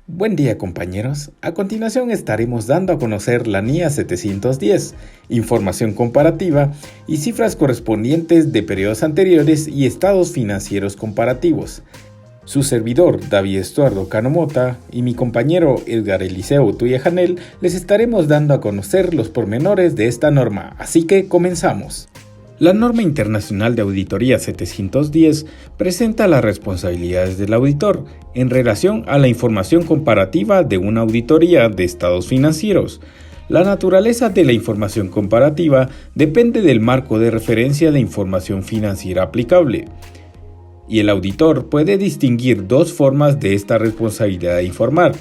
Buen día, compañeros. A continuación estaremos dando a conocer la NIA 710, información comparativa y cifras correspondientes de periodos anteriores y estados financieros comparativos. Su servidor, David Estuardo Cano Mota, y mi compañero Edgar Eliseo Tuyajanel les estaremos dando a conocer los pormenores de esta norma, así que comenzamos. La norma internacional de auditoría 710 presenta las responsabilidades del auditor en relación a la información comparativa de una auditoría de estados financieros. La naturaleza de la información comparativa depende del marco de referencia de información financiera aplicable, y el auditor puede distinguir dos formas de esta responsabilidad de informar: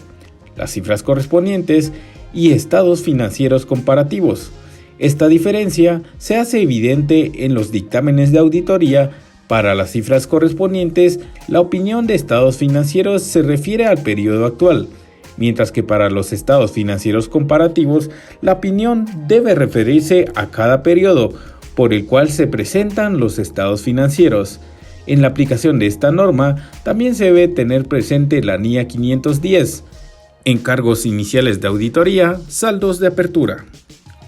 las cifras correspondientes y estados financieros comparativos. Esta diferencia se hace evidente en los dictámenes de auditoría. Para las cifras correspondientes, la opinión de estados financieros se refiere al periodo actual, mientras que para los estados financieros comparativos, la opinión debe referirse a cada periodo por el cual se presentan los estados financieros. En la aplicación de esta norma, también se debe tener presente la NIA 510, encargos iniciales de auditoría, saldos de apertura.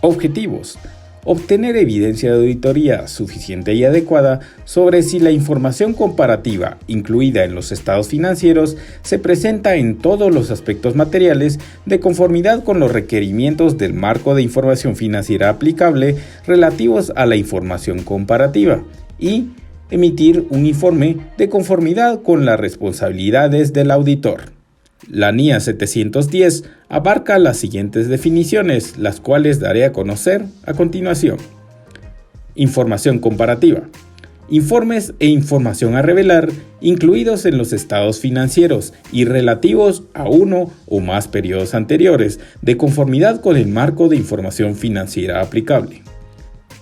Objetivos: obtener evidencia de auditoría suficiente y adecuada sobre si la información comparativa incluida en los estados financieros se presenta en todos los aspectos materiales de conformidad con los requerimientos del marco de información financiera aplicable relativos a la información comparativa, y emitir un informe de conformidad con las responsabilidades del auditor. La NIA 710 abarca las siguientes definiciones, las cuales daré a conocer a continuación. Información comparativa: informes e información a revelar incluidos en los estados financieros y relativos a uno o más periodos anteriores, de conformidad con el marco de información financiera aplicable.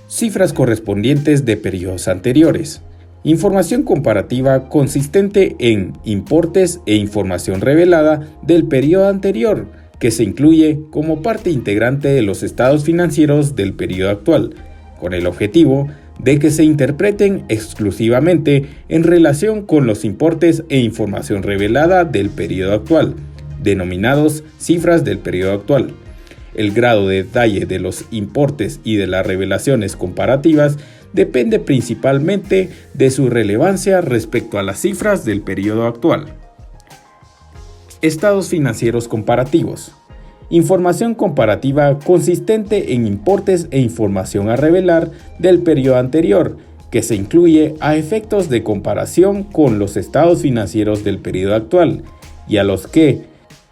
Cifras correspondientes de periodos anteriores: información comparativa consistente en importes e información revelada del periodo anterior, que se incluye como parte integrante de los estados financieros del periodo actual, con el objetivo de que se interpreten exclusivamente en relación con los importes e información revelada del periodo actual, denominados cifras del periodo actual. El grado de detalle de los importes y de las revelaciones comparativas depende principalmente de su relevancia respecto a las cifras del periodo actual. Estados financieros comparativos: información comparativa consistente en importes e información a revelar del periodo anterior, que se incluye a efectos de comparación con los estados financieros del periodo actual, y a los que,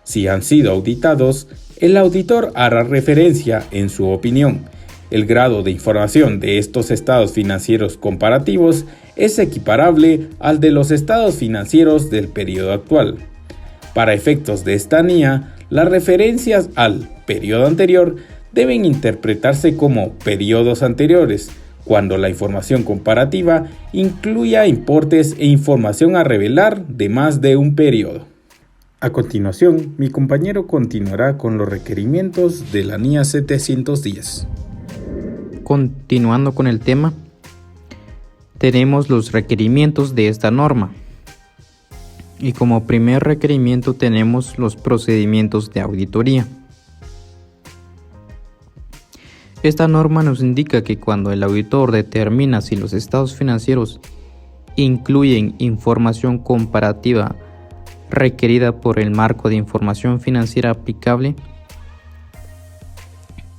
si han sido auditados, el auditor hará referencia en su opinión. El grado de información de estos estados financieros comparativos es equiparable al de los estados financieros del periodo actual. Para efectos de esta NIA, las referencias al periodo anterior deben interpretarse como periodos anteriores, cuando la información comparativa incluya importes e información a revelar de más de un periodo. A continuación, mi compañero continuará con los requerimientos de la NIA 710. Continuando con el tema, tenemos los requerimientos de esta norma. Y como primer requerimiento tenemos los procedimientos de auditoría. Esta norma nos indica que cuando el auditor determina si los estados financieros incluyen información comparativa requerida por el marco de información financiera aplicable,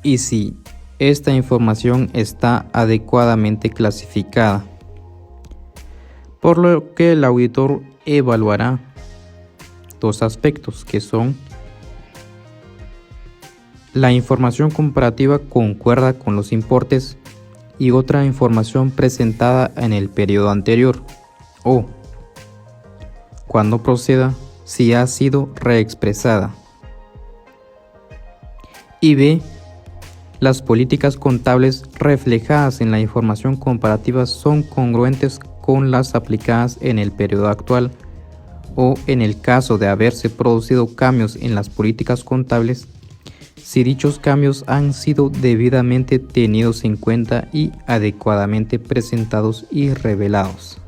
y si esta información está adecuadamente clasificada, por lo que el auditor evaluará dos aspectos, que son: la información comparativa concuerda con los importes y otra información presentada en el periodo anterior, o, cuando proceda, si ha sido reexpresada. Y B, las políticas contables reflejadas en la información comparativa son congruentes con las aplicadas en el periodo actual, o en el caso de haberse producido cambios en las políticas contables, si dichos cambios han sido debidamente tenidos en cuenta y adecuadamente presentados y revelados.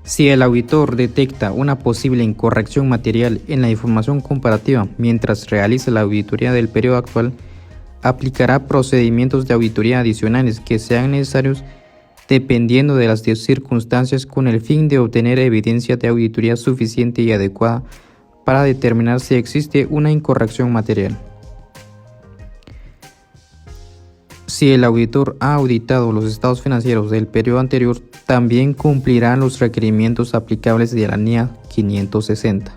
Si el auditor detecta una posible incorrección material en la información comparativa mientras realiza la auditoría del periodo actual, aplicará procedimientos de auditoría adicionales que sean necesarios dependiendo de las circunstancias con el fin de obtener evidencia de auditoría suficiente y adecuada para determinar si existe una incorrección material. Si el auditor ha auditado los estados financieros del periodo anterior, también cumplirá los requerimientos aplicables de la NIA 560.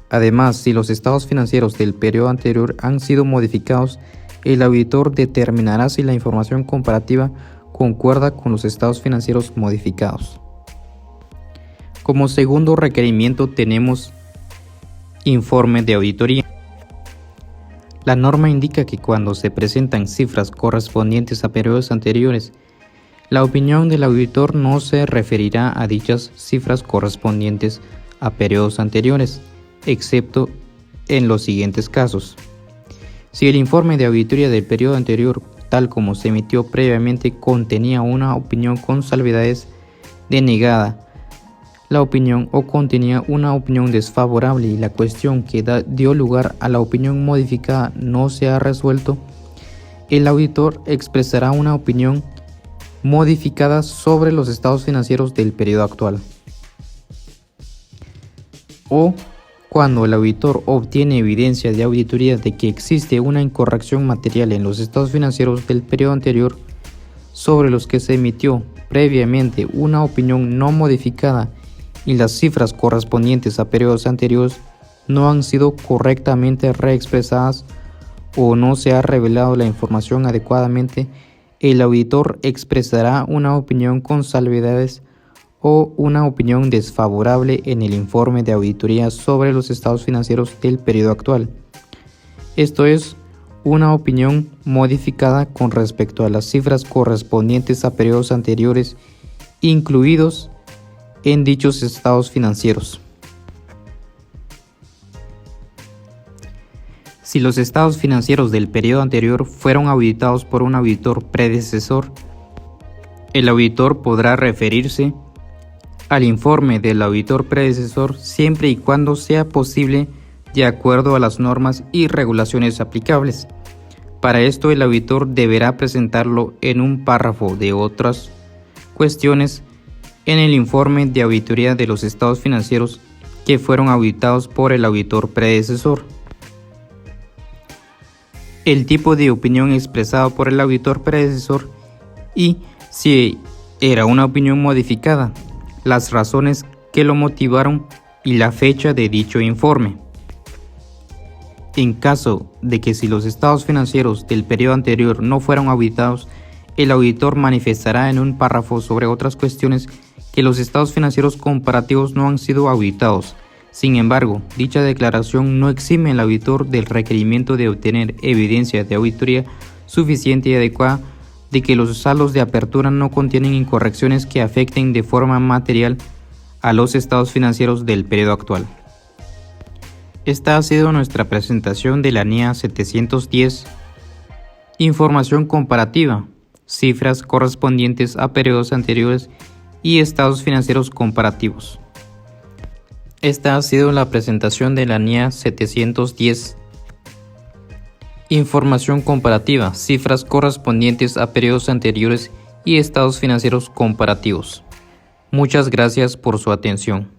Además, si los estados financieros del periodo anterior han sido modificados, el auditor determinará si la información comparativa concuerda con los estados financieros modificados. Como segundo requerimiento tenemos informe de auditoría. La norma indica que cuando se presentan cifras correspondientes a periodos anteriores, la opinión del auditor no se referirá a dichas cifras correspondientes a periodos anteriores, excepto en los siguientes casos. Si el informe de auditoría del periodo anterior, tal como se emitió previamente, contenía una opinión con salvedades denegada la opinión o contenía una opinión desfavorable y la cuestión que dio lugar a la opinión modificada no se ha resuelto, el auditor expresará una opinión modificada sobre los estados financieros del periodo actual. O cuando el auditor obtiene evidencia de auditoría de que existe una incorrección material en los estados financieros del periodo anterior sobre los que se emitió previamente una opinión no modificada y las cifras correspondientes a periodos anteriores no han sido correctamente reexpresadas o no se ha revelado la información adecuadamente, el auditor expresará una opinión con salvedades o una opinión desfavorable en el informe de auditoría sobre los estados financieros del periodo actual. Esto es, una opinión modificada con respecto a las cifras correspondientes a periodos anteriores incluidos en dichos estados financieros. Si los estados financieros del periodo anterior fueron auditados por un auditor predecesor, el auditor podrá referirse al informe del auditor predecesor siempre y cuando sea posible de acuerdo a las normas y regulaciones aplicables. Para esto, el auditor deberá presentarlo en un párrafo de otras cuestiones en el informe de auditoría de los estados financieros que fueron auditados por el auditor predecesor. El tipo de opinión expresado por el auditor predecesor y si era una opinión modificada, las razones que lo motivaron y la fecha de dicho informe. En caso de que si los estados financieros del periodo anterior no fueron auditados, el auditor manifestará en un párrafo sobre otras cuestiones que los estados financieros comparativos no han sido auditados. Sin embargo, dicha declaración no exime al auditor del requerimiento de obtener evidencia de auditoría suficiente y adecuada de que los saldos de apertura no contienen incorrecciones que afecten de forma material a los estados financieros del periodo actual. Esta ha sido nuestra presentación de la NIA 710, información comparativa, cifras correspondientes a periodos anteriores y estados financieros comparativos. Esta ha sido la presentación de la NIA 710, información comparativa, cifras correspondientes a periodos anteriores y estados financieros comparativos. Muchas gracias por su atención.